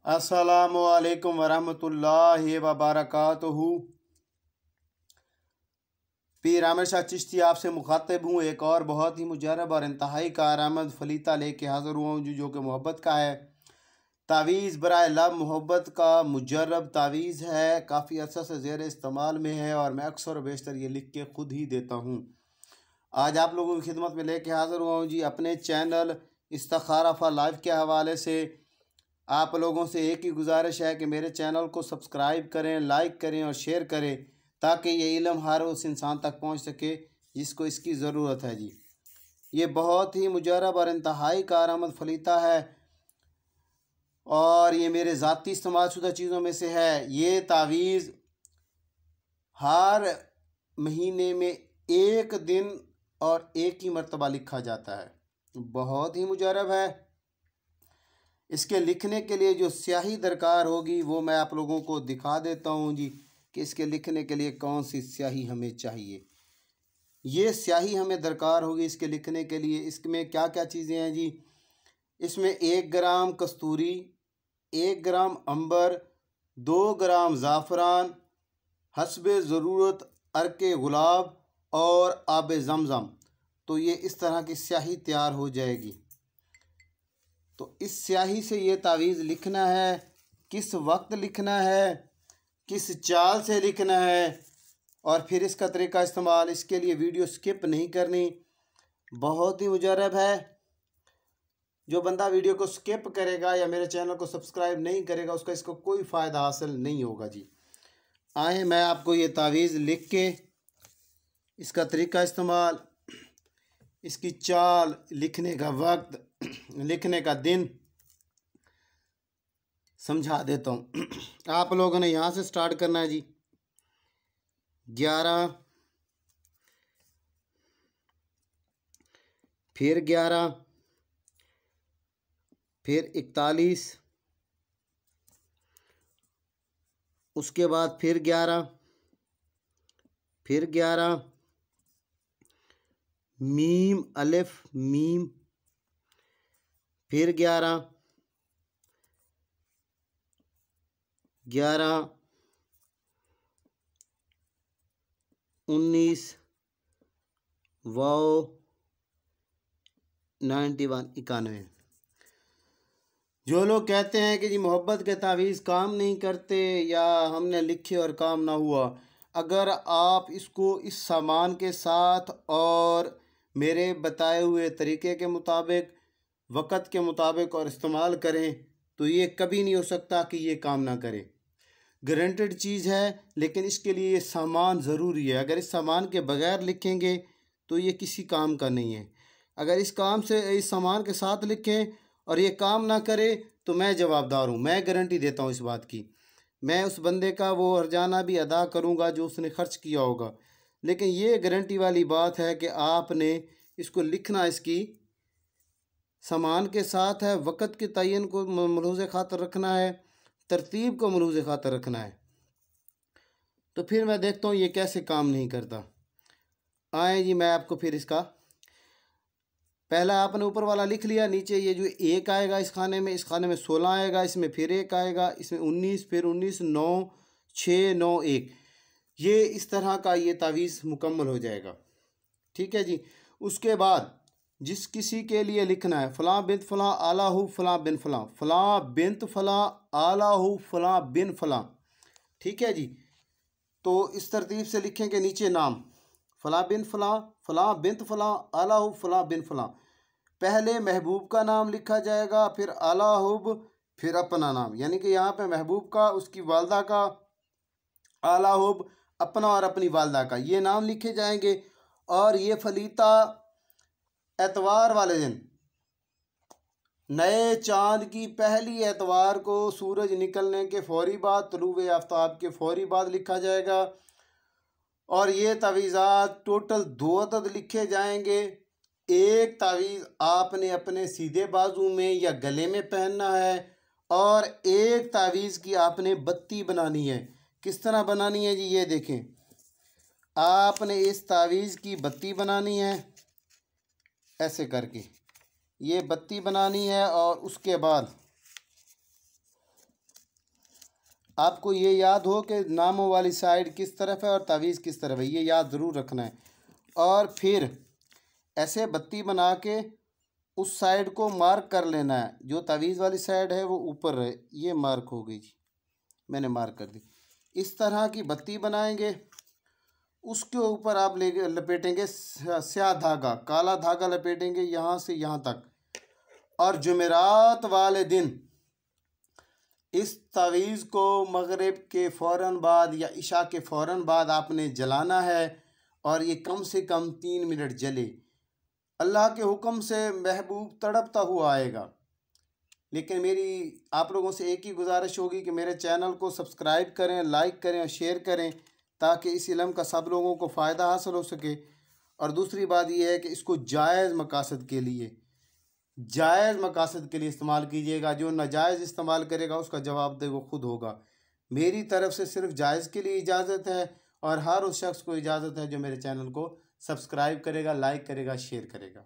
अस्सलामुअलैकुम वरहमतुल्लाहि वबरकातुहू। पीर आमिर शाह चिश्ती आपसे मुखातिब हूँ। एक और बहुत ही मुजरब और इंतहाई कारआमद फलीता लेके हाज़िर हुआ हूँ जो कि मोहब्बत का है। तावीज़ बराए लब मोहब्बत का मुजरब तावीज़ है, काफ़ी अर्सा से ज़ेर इस्तेमाल में है और मैं अक्सर व बेशतर ये लिख के ख़ुद ही देता हूँ। आज आप लोगों की खिदमत में लेके हाज़िर हुआ हूँ जी अपने चैनल इस्तिखारा फॉर लाइफ के हवाले से। आप लोगों से एक ही गुजारिश है कि मेरे चैनल को सब्सक्राइब करें, लाइक करें और शेयर करें ताकि ये इल्म हर उस इंसान तक पहुंच सके जिसको इसकी ज़रूरत है जी। ये बहुत ही मुजरब और इंतहाई कारआमद फलीता है और ये मेरे ज़ाती इस्तेमाल शुदा चीज़ों में से है। ये तावीज़ हर महीने में एक दिन और एक ही मरतबा लिखा जाता है। बहुत ही मुजरब है। इसके लिखने के लिए जो स्याही दरकार होगी वो मैं आप लोगों को दिखा देता हूँ जी कि इसके लिखने के लिए कौन सी स्याही हमें चाहिए। ये स्याही हमें दरकार होगी इसके लिखने के लिए। इसमें क्या क्या चीज़ें हैं जी। इसमें 1 ग्राम कस्तूरी, 1 ग्राम अंबर, 2 ग्राम ज़ाफ़रान, हस्बे ज़रूरत अर्के गुलाब और आब ज़मज़म। तो ये इस तरह की स्याही तैयार हो जाएगी। तो इस स्याही से ये तावीज़ लिखना है। किस वक्त लिखना है, किस चाल से लिखना है और फिर इसका तरीका इस्तेमाल, इसके लिए वीडियो स्किप नहीं करनी। बहुत ही मुजरब है। जो बंदा वीडियो को स्किप करेगा या मेरे चैनल को सब्सक्राइब नहीं करेगा उसका इसको कोई फ़ायदा हासिल नहीं होगा जी। आए मैं आपको ये तावीज़ लिख के इसका तरीका इस्तेमाल, इसकी चाल, लिखने का वक्त, लिखने का दिन समझा देता हूँ। आप लोगों ने यहाँ से स्टार्ट करना है जी। 11, फिर 11, फिर 41, उसके बाद फिर 11, फिर 11, मीम अलिफ मीम, फिर 11, 11, 19, वाओ 91 91। जो लोग कहते हैं कि जी मोहब्बत के तावीज़ काम नहीं करते या हमने लिखे और काम ना हुआ, अगर आप इसको इस सामान के साथ और मेरे बताए हुए तरीके के मुताबिक, वक़्त के मुताबिक और इस्तेमाल करें तो ये कभी नहीं हो सकता कि ये काम ना करे। गारंटेड चीज़ है, लेकिन इसके लिए ये सामान ज़रूरी है। अगर इस सामान के बगैर लिखेंगे तो ये किसी काम का नहीं है। अगर इस काम से, इस सामान के साथ लिखें और ये काम ना करे तो मैं जवाबदार हूँ। मैं गारंटी देता हूँ इस बात की। मैं उस बंदे का वो हर्जाना भी अदा करूँगा जो उसने ख़र्च किया होगा। लेकिन ये गारंटी वाली बात है कि आपने इसको लिखना इसकी सामान के साथ है, वक़्त के तयन को मलहूज़ ख़ातर रखना है, तरतीब को मलहूज़ ख़ातर रखना है। तो फिर मैं देखता हूँ ये कैसे काम नहीं करता। आए जी मैं आपको फिर इसका पहला आपने ऊपर वाला लिख लिया, नीचे ये जो 1 आएगा इस खाने में, इस खाने में 16 आएगा, इसमें फिर 1 आएगा, इसमें 19, फिर 19, 9, 6, 9, 1। ये इस तरह का ये तावीज़ मुकम्मल हो जाएगा। ठीक है जी। उसके बाद जिस किसी के लिए लिखना है फ़लाँ बिन्त फ़लाँ आला हु फ़लाँ बिन फ़लाँ, फ़लाँ बिन्त फ़लाँ आला हु फ़लाँ बिन फ़लाँ। ठीक है जी। तो इस तरतीब से लिखेंगे नीचे नाम फ़लाँ बिन फ़लाँ, फ़लाँ बिन्त फ़लाँ आला हु फ़लाँ बिन फ़लाँ। पहले महबूब का नाम लिखा जाएगा, फिर आला हुब, फिर अपना नाम। यानी कि यहाँ पे महबूब का, उसकी वालदा का, आला हुब अपना और अपनी वालदा का ये नाम लिखे जाएंगे। और ये फलीता एतवार वाले दिन, नए चाँद की पहली एतवार को सूरज निकलने के फ़ौरी बाद, तुलूए आफ्ताब के फ़ौरी बाद लिखा जाएगा। और ये तावीज़ात टोटल 2 अदद लिखे जाएंगे। एक तावीज़ आपने अपने सीधे बाजू में या गले में पहनना है और एक तावीज़ की आपने बत्ती बनानी है। किस तरह बनानी है जी, ये देखें। आपने इस तावीज़ की बत्ती बनानी है ऐसे करके, ये बत्ती बनानी है और उसके बाद आपको ये याद हो कि नामों वाली साइड किस तरफ है और तावीज़ किस तरफ है, ये याद ज़रूर रखना है। और फिर ऐसे बत्ती बना के उस साइड को मार्क कर लेना है, जो तावीज़ वाली साइड है वो ऊपर रहे। ये मार्क हो गई जी, मैंने मार्क कर दी। इस तरह की बत्ती बनाएंगे, उसके ऊपर आप ले लपेटेंगे स्याह धागा, काला धागा लपेटेंगे यहाँ से यहाँ तक। और जुमेरात वाले दिन इस तावीज़ को मगरिब के फ़ौरन बाद या इशा के फ़ौरन बाद आपने जलाना है और ये कम से कम 3 मिनट जले। अल्लाह के हुक्म से महबूब तड़पता हुआ आएगा। लेकिन मेरी आप लोगों से एक ही गुजारिश होगी कि मेरे चैनल को सब्सक्राइब करें, लाइक करें और शेयर करें, ताकि इस इल्म का सब लोगों को फ़ायदा हासिल हो सके। और दूसरी बात यह है कि इसको जायज़ मकासद के लिए इस्तेमाल कीजिएगा। जो नाजायज़ इस्तेमाल करेगा उसका जवाबदेह वो खुद होगा। मेरी तरफ से सिर्फ जायज़ के लिए इजाज़त है, और हर उस शख्स को इजाज़त है जो मेरे चैनल को सब्सक्राइब करेगा, लाइक करेगा, शेयर करेगा।